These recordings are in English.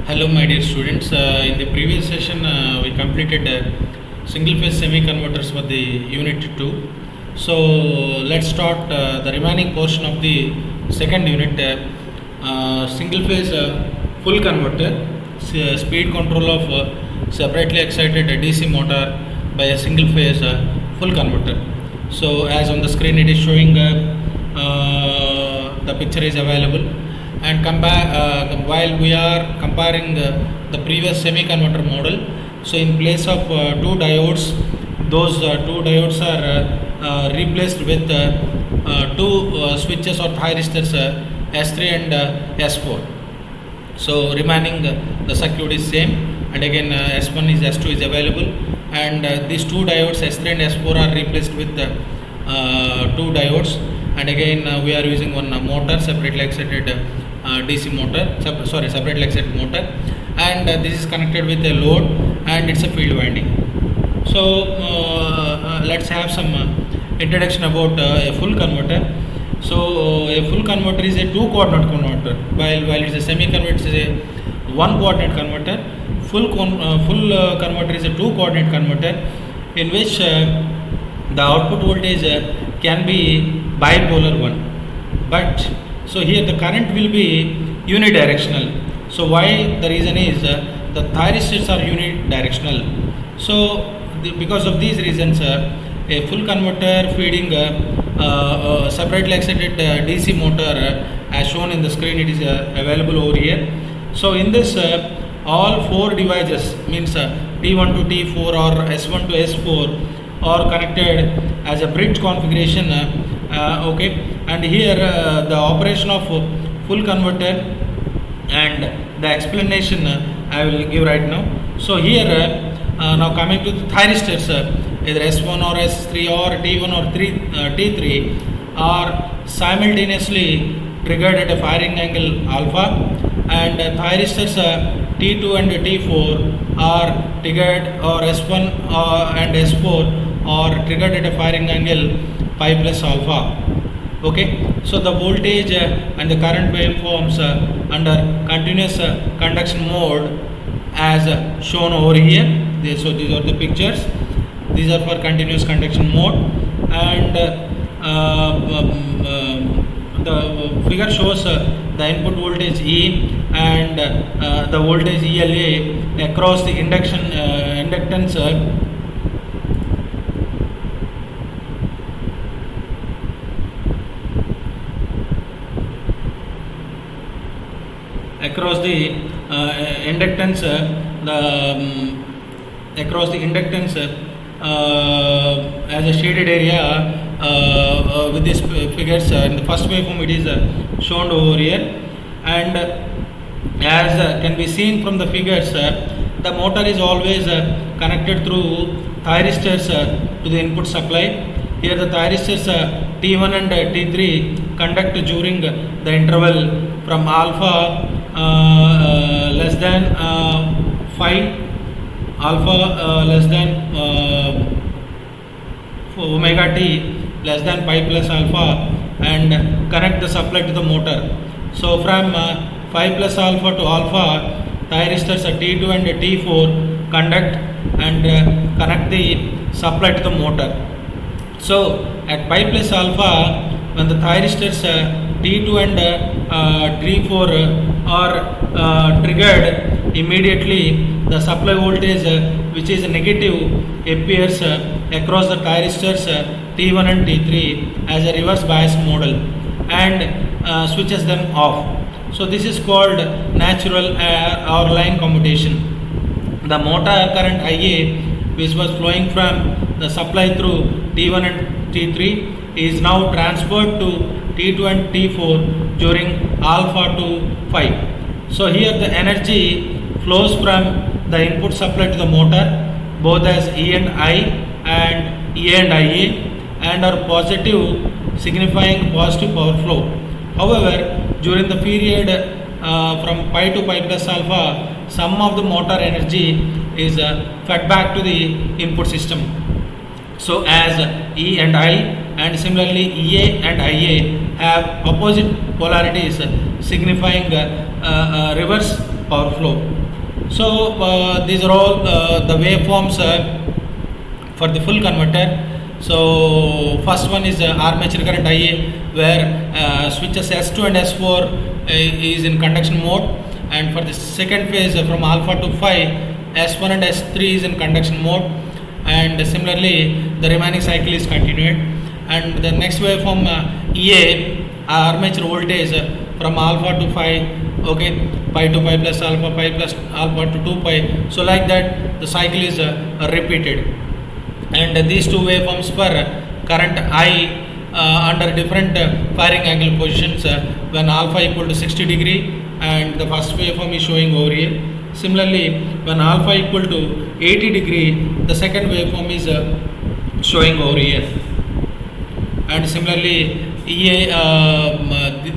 Hello, my dear students. In the previous session, we completed single phase semi converters for the unit 2. So, let's start the remaining portion of the second unit, single phase full converter, speed control of separately excited DC motor by a single phase full converter. So, as on the screen, it is showing the picture is available, and while we are comparing the previous semi converter model. So in place of two diodes, those two diodes are replaced with two switches or thyristors, S3 and S4. So remaining the circuit is same, and again S1 is S2 is available, and these two diodes S3 and S4 are replaced with two diodes, and again we are using one motor, separately excited DC motor, separately excited motor, and this is connected with a load, and it's a field winding. So let's have some introduction about a full converter. So a full converter is a two coordinate converter, while it's a semi converter is a one coordinate converter. Full converter is a two coordinate converter, in which the output voltage can be bipolar one, but so here the current will be unidirectional. So why? The reason is the thyristors are unidirectional. So because of these reasons, a full converter feeding separately excited DC motor, as shown in the screen, it is available over here. So in this, all four devices, means T1 to T4 or S1 to S4, are connected as a bridge configuration. Okay, and here the operation of full converter and the explanation I will give right now. So here now coming to the thyristors, either S1 or S3 or T1 or T3 are simultaneously triggered at a firing angle alpha, and thyristors T2 and T4 are triggered, or S1 and S4 are triggered at a firing angle pi plus alpha. Okay, so the voltage and the current waveforms under continuous conduction mode as shown over here. So these are the pictures. These are for continuous conduction mode, and the figure shows the input voltage E and the voltage ELA across the inductance across the inductance, across the inductance as a shaded area with these figures. In the first waveform it is shown over here, and as can be seen from the figures, the motor is always connected through thyristors to the input supply. Here the thyristors T1 and T3 conduct during the interval from alpha less than 5, alpha less than omega t less than pi plus alpha, and connect the supply to the motor. So from 5 plus alpha to alpha, thyristors T2 and T4 conduct and connect the supply to the motor. So at pi plus alpha, when the thyristors T2 and T4 are triggered, immediately the supply voltage which is negative appears across the thyristors T1 and T3 as a reverse bias model, and switches them off. So this is called natural or line commutation. The motor current IA, which was flowing from the supply through T1 and T3, is now transferred to T2 and T4 during alpha to 5. So here the energy flows from the input supply to the motor, both as E and I and E and IA, and are positive, signifying positive power flow. However, during the period from pi to pi plus alpha, some of the motor energy is fed back to the input system. So as E and I, and similarly EA and IA have opposite polarities, signifying reverse power flow. So these are all the waveforms for the full converter. So first one is armature current IA, where switches S2 and S4 is in conduction mode, and for the second phase from alpha to phi, S1 and S3 is in conduction mode, and similarly the remaining cycle is continued. And the next waveform EA, armature voltage from alpha to phi, okay, pi to pi plus alpha to 2 pi, so like that the cycle is repeated. And these two waveforms for current I under different firing angle positions when alpha equal to 60 degree, and the first waveform is showing over here. Similarly, when alpha equal to 80 degree, the second waveform is showing over here. And similarly, EA,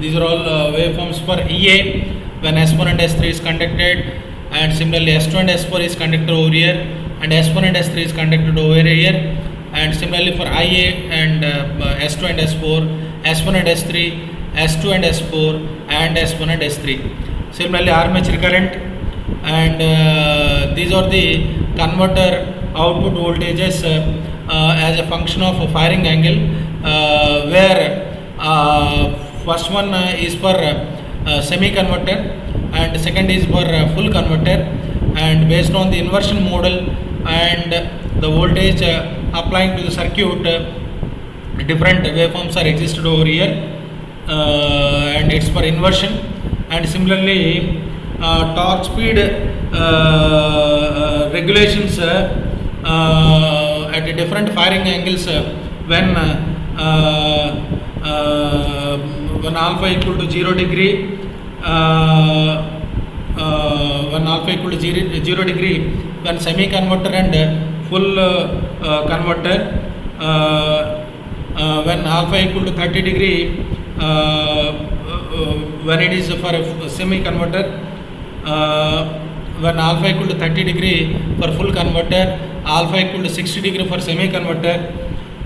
these are all waveforms for EA when S1 and S3 is conducted, and similarly S2 and S4 is conducted over here, and S1 and S3 is conducted over here. And similarly for IA and S2 and S4, S1 and S3, S2 and S4, and S1 and S3. Similarly armature current, and these are the converter output voltages as a function of a firing angle, where first one is for semi converter and second is for full converter, and based on the inversion model and the voltage applying to the circuit, different waveforms are existed over here, and it's for inversion. And similarly torque speed regulations at different firing angles when alpha equal to 0 degree, when alpha equal to 0 degree, when semi converter and full converter, when alpha equal to 30 degree, when it is for a semi converter, when alpha equal to 30 degree for full converter, alpha equal to 60 degree for semi converter,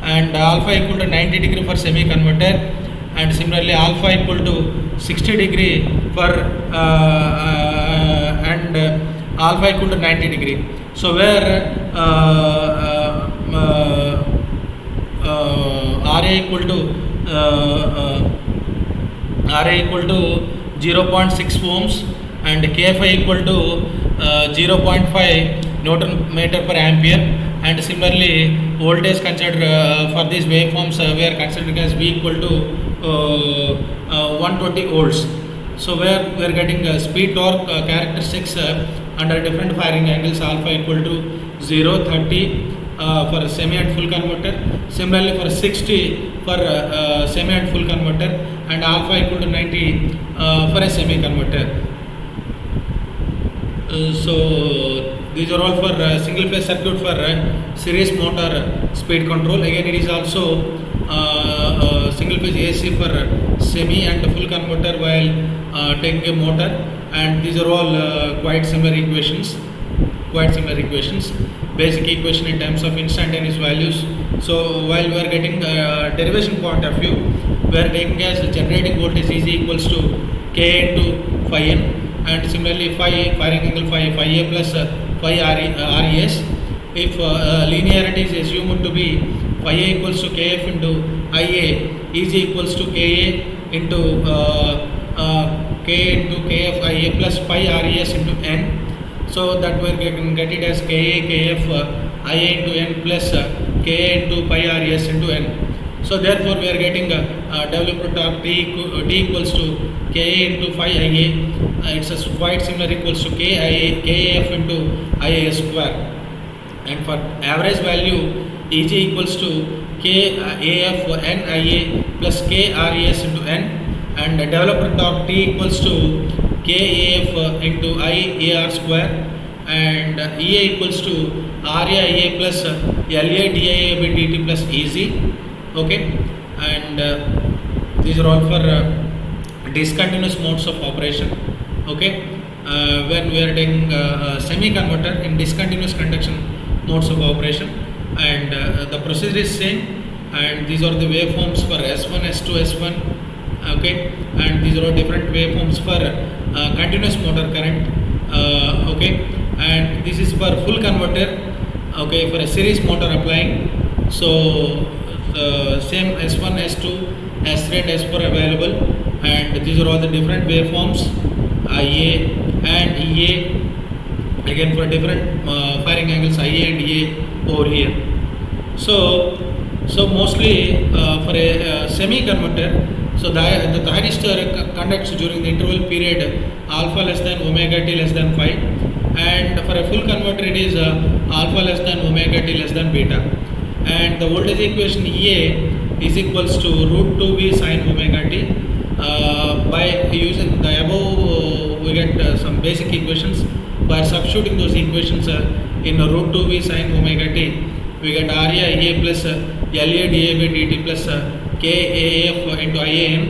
and alpha equal to 90 degree for semi converter, and similarly alpha equal to 60 degree for and alpha equal to 90 degree. So where RA equal to 0.6 ohms and KFI equal to 0.5 Newton meter per ampere, and similarly voltage considered for these waveforms we are considering as V equal to 120 volts. So where we are getting speed torque characteristics under different firing angles, alpha equal to 0, 30 for semi and full converter, similarly for 60 for semi and full converter, and alpha equal to 90 for a semi converter. So these are all for single phase circuit for series motor speed control. Again, it is also single phase AC for semi and full converter while taking a motor, and these are all quite similar equations. Basic equation in terms of instantaneous values. So while we are getting derivation point of view, we are taking as generating voltage is equals to K into phi n, and similarly phi firing angle phi A plus phi RES. If linearity is assumed to be phi A equals to KF into IA, is equals to KA into K into KF IA plus phi RES into N. So that we can get it as KA KF IA into N plus KA into pi RES into N. So therefore we are getting developed torque T equals to Ka into phi Ia. It's a quite similar equals to KF into Ia square. And for average value, Eg equals to KAF NIA plus KRES into N, and developed torque T equals to KAF into IAR square, and EA equals to RAIA plus LA DIA by DT plus EZ. Okay, and these are all for discontinuous modes of operation. Okay, when we are taking semi converter in discontinuous conduction modes of operation, and the procedure is same, and these are the waveforms for S1, S2, S1. Okay, and these are all different waveforms for continuous motor current, Okay, and this is for full converter. Okay, for a series motor applying. So same S1, S2, S3 and S4 available, and these are all the different waveforms, IA and EA, again for different firing angles IA and EA over here. So mostly for a semi converter, so the thyristor conducts during the interval period alpha less than omega t less than phi, and for a full converter it is alpha less than omega t less than beta, and the voltage equation EA is equals to root 2V sin omega t. By using the above we get some basic equations. By substituting those equations in root 2V sin omega t, we get Ra Ia plus La dA by dt plus KAF into IAN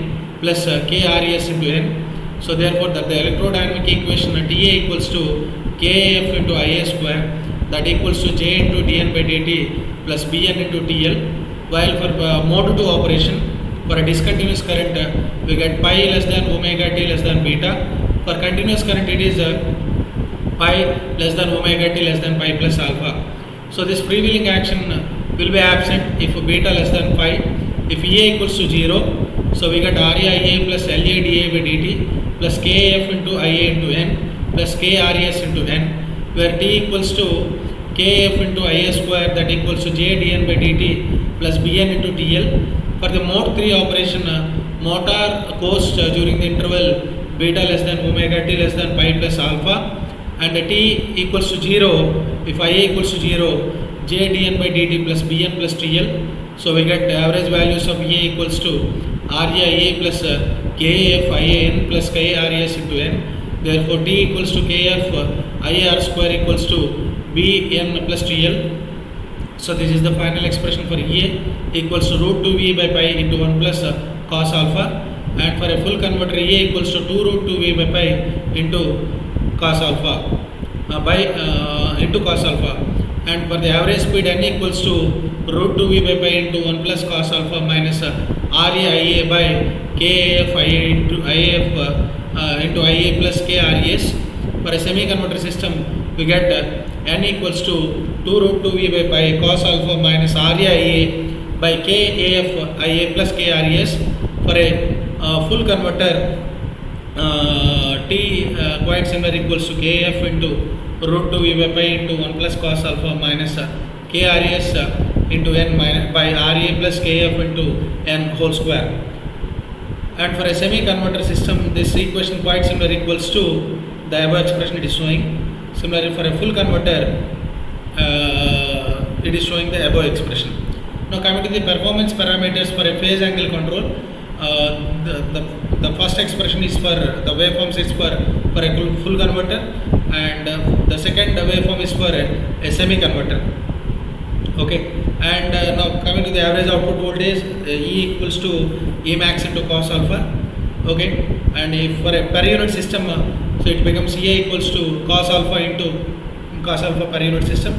plus KRES into N. So therefore that the electrodynamic equation at TA equals to KAF into IA square, that equals to J into dN by dt plus Bn into TL. While for mode 2 operation, for a discontinuous current we get pi less than omega t less than beta. For continuous current it is pi less than omega t less than pi plus alpha. So this freewheeling action will be absent if beta less than pi. If EA equals to 0, so we get RAIA plus LA dA by dt plus KF into IA into N plus KRES into N, where T equals to KF into IA square, that equals to J dN by dt plus Bn into TL. For the mode 3 operation, motor goes during the interval beta less than omega t less than pi plus alpha, and T equals to 0 if IA equals to 0, J dN by dt plus Bn plus TL. So we get the average values of EA equals to RAIA plus KF IAN plus KRES into N. Therefore T equals to KF IR square equals to Bn plus TL. So this is the final expression for EA equals to root 2V by pi into 1 plus cos alpha, and for a full converter EA equals to 2 root 2V by pi into cos alpha into cos alpha, and for the average speed N equals to root 2V by pi into 1 plus cos alpha minus RAIA by KAF IA into IA plus KRES. For a semi converter system we get N equals to 2 root 2V by pi cos alpha minus RAIA by KAF IA plus KRES. For a full converter T quite similar equals to KF into root 2V by pi into 1 plus cos alpha minus KRES into N minus by RA plus KF into N whole square. And for a semi converter system, this equation quite similar equals to the above expression it is showing. Similarly for a full converter it is showing the above expression. Now coming to the performance parameters for a phase angle control, the first expression is for the waveforms is for a full converter, and the second waveform is for a semi converter. Okay, and now coming to the average output voltage, E equals to E max into cos alpha. Okay, and if for a per unit system, so it becomes EA equals to cos alpha into cos alpha per unit system,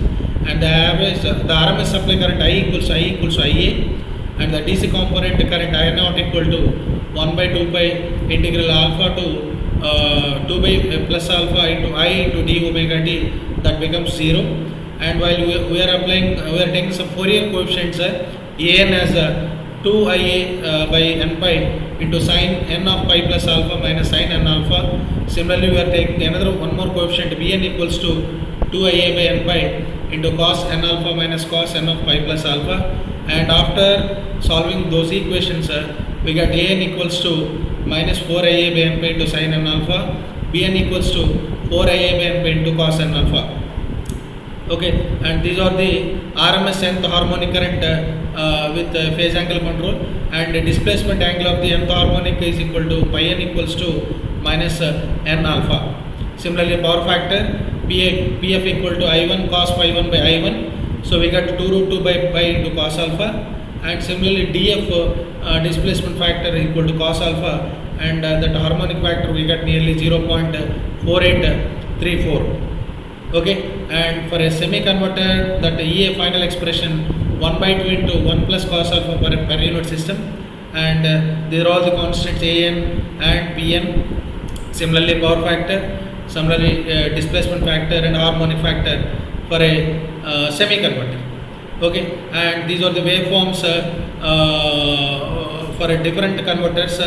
and the average the RMS supply current I equals to IA, and the DC component current I naught equal to 1 by 2 pi integral alpha to 2 by plus alpha into I into d omega t, that becomes 0. And while we are taking some Fourier coefficients, an as 2ia by n pi into sin n of pi plus alpha minus sin n alpha. Similarly, we are taking another one more coefficient bn equals to 2ia by n pi into cos n alpha minus cos n of pi plus alpha. And after solving those equations, we get an equals to minus 4ia by n pi into sin n alpha, bn equals to 4ia by n pi into cos n alpha. Okay, and these are the RMS nth harmonic current with phase angle control, and the displacement angle of the nth harmonic is equal to pi n equals to minus n alpha. Similarly, power factor PF equal to I1 cos pi 1 by I1, so we got 2 root 2 by pi into cos alpha. And similarly DF displacement factor equal to cos alpha, and that harmonic factor we got nearly 0.4834. Okay, and for a semi converter, that EA final expression 1 by 2 into 1 plus cos alpha per unit system, and there are all the constants AN and PN. Similarly, power factor similarly displacement factor and harmonic factor for a semi-converter. Okay, and these are the waveforms for a different converters.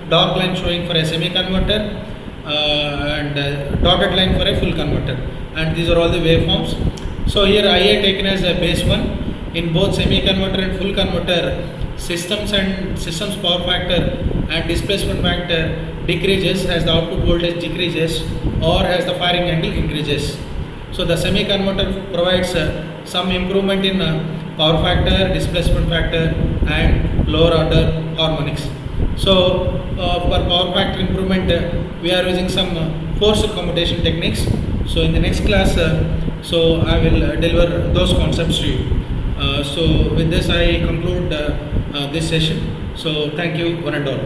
Dark line showing for a semi-converter and dotted line for a full converter, and these are all the waveforms. So here IA taken as a base one. In both semi-converter and full converter, systems power factor and displacement factor decreases as the output voltage decreases or as the firing angle increases. So the semi-converter provides some improvement in power factor, displacement factor and lower order harmonics. So for power factor improvement, we are using some forced commutation techniques. So in the next class, so I will deliver those concepts to you. So with this I conclude this session. So thank you one and all.